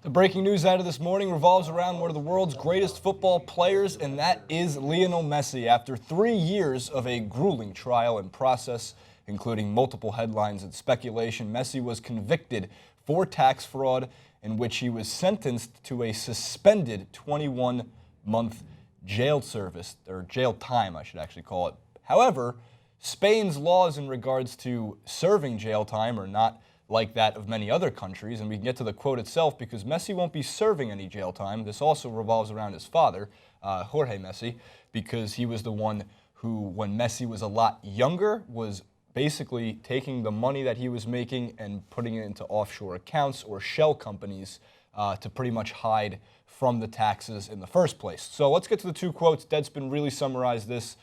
The breaking news out of this morning revolves around one of the world's greatest football players, and that is Lionel Messi. After 3 years of a grueling trial and process, including multiple headlines and speculation, Messi was convicted for tax fraud, in which he was sentenced to a suspended 21-month jail service, or jail time, I should actually call it. However, Spain's laws in regards to serving jail time are not like that of many other countries, and we can get to the quote itself because Messi won't be serving any jail time. This also revolves around his father, Jorge Messi, because he was the one who, when Messi was a lot younger, was basically taking the money that he was making and putting it into offshore accounts or shell companies to pretty much hide from the taxes in the first place. So let's get to the two quotes. Deadspin really summarized this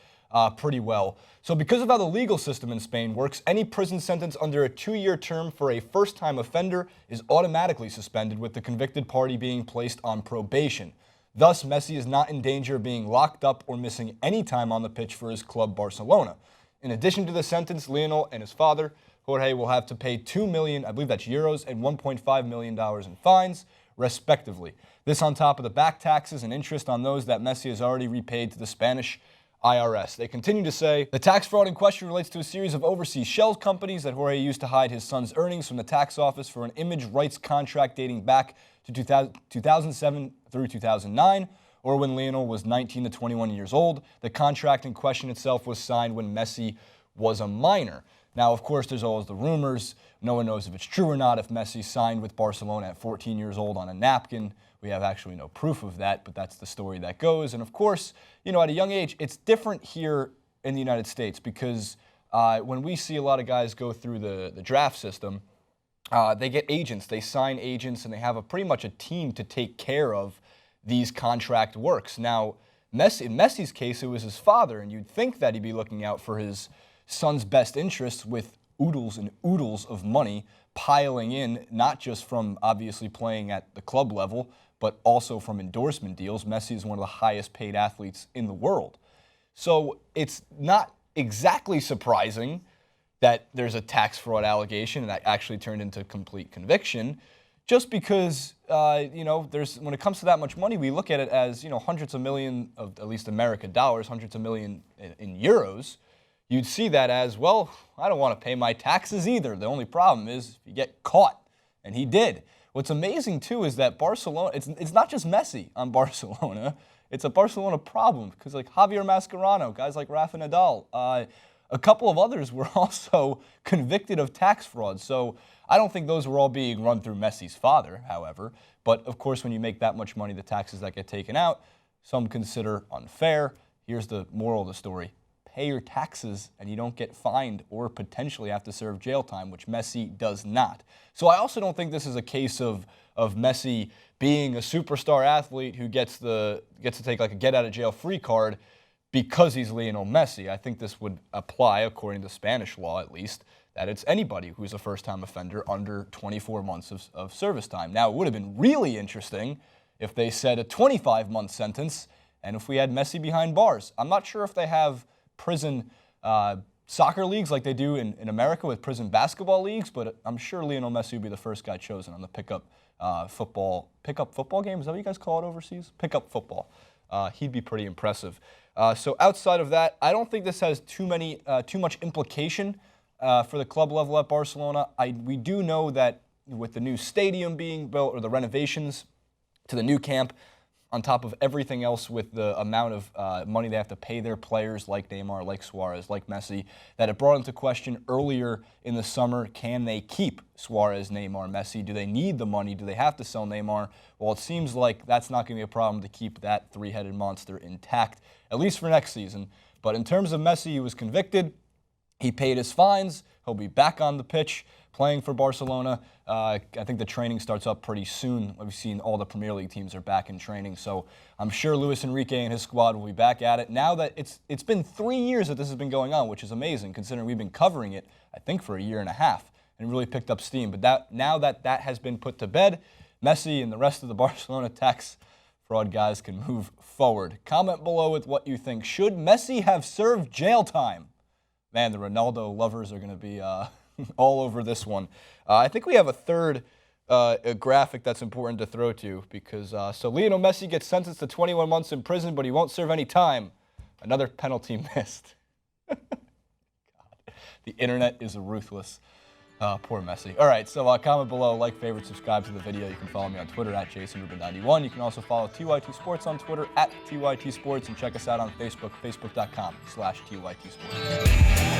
pretty well. So because of how the legal system in Spain works, any prison sentence under a 2-year term for a first-time offender is automatically suspended, with the convicted party being placed on probation. Thus, Messi is not in danger of being locked up or missing any time on the pitch for his club Barcelona. In addition to the sentence, Lionel and his father, Jorge, will have to pay 2 million, I believe that's euros, and $1.5 million in fines, respectively. This on top of the back taxes and interest on those that Messi has already repaid to the Spanish IRS. They continue to say, the tax fraud in question relates to a series of overseas shell companies that Jorge used to hide his son's earnings from the tax office for an image rights contract dating back to 2007 through 2009, or when Lionel was 19 to 21 years old. The contract in question itself was signed when Messi was a minor. Now, of course, there's always the rumors. No one knows if it's true or not. If Messi signed with Barcelona at 14 years old on a napkin, we have actually no proof of that, but that's the story that goes. And of course, you know, at a young age, it's different here in the United States because when we see a lot of guys go through the draft system, they get agents, they sign agents, and they have pretty much a team to take care of these contract works. Now, in Messi's case, it was his father, and you'd think that he'd be looking out for his son's best interests with oodles and oodles of money piling in, not just from obviously playing at the club level, but also from endorsement deals. Messi is one of the highest paid athletes in the world. So it's not exactly surprising that there's a tax fraud allegation and that actually turned into complete conviction, just because, you know, when it comes to that much money, we look at it as, you know, hundreds of million of at least American dollars, hundreds of million in euros. You'd see that as, well, I don't want to pay my taxes either. The only problem is if you get caught, and he did. What's amazing, too, is that Barcelona, it's not just Messi on Barcelona. It's a Barcelona problem because, like, Javier Mascherano, guys like Rafa Nadal, a couple of others were also convicted of tax fraud. So I don't think those were all being run through Messi's father, however. But, of course, when you make that much money, the taxes that get taken out, some consider unfair. Here's the moral of the story. Pay your taxes and you don't get fined or potentially have to serve jail time, which Messi does not. So I also don't think this is a case of Messi being a superstar athlete who gets to take like a get out of jail free card because he's Lionel Messi. I think this would apply, according to Spanish law at least, that it's anybody who's a first-time offender under 24 months of service time. Now, it would have been really interesting if they said a 25-month sentence and if we had Messi behind bars. I'm not sure if they have prison soccer leagues like they do in America with prison basketball leagues, but I'm sure Lionel Messi would be the first guy chosen on the pickup football game. Is that what you guys call it overseas? Pickup football. He'd be pretty impressive. So outside of that, I don't think this has too much implication for the club level at Barcelona. We do know that with the new stadium being built or the renovations to the new camp, on top of everything else with the amount of money they have to pay their players like Neymar, like Suarez, like Messi, that it brought into question earlier in the summer, can they keep Suarez, Neymar, Messi? Do they need the money? Do they have to sell Neymar? Well, it seems like that's not going to be a problem to keep that three-headed monster intact, at least for next season. But in terms of Messi, he was convicted. He paid his fines. He'll be back on the pitch playing for Barcelona. I think the training starts up pretty soon. We've seen all the Premier League teams are back in training, so I'm sure Luis Enrique and his squad will be back at it. Now that it's been 3 years that this has been going on, which is amazing considering we've been covering it, I think, for a year and a half, and really picked up steam. But now that has been put to bed, Messi and the rest of the Barcelona tax fraud guys can move forward. Comment below with what you think. Should Messi have served jail time? Man, the Ronaldo lovers are going to be all over this one. I think we have a third a graphic that's important to throw to because so Lionel Messi gets sentenced to 21 months in prison, but he won't serve any time. Another penalty missed. God. The internet is ruthless. Poor Messi. All right, so comment below, like, favorite, subscribe to the video. You can follow me on Twitter at JasonRubin91. You can also follow TYT Sports on Twitter at TYT Sports and check us out on Facebook, facebook.com/TYT Sports.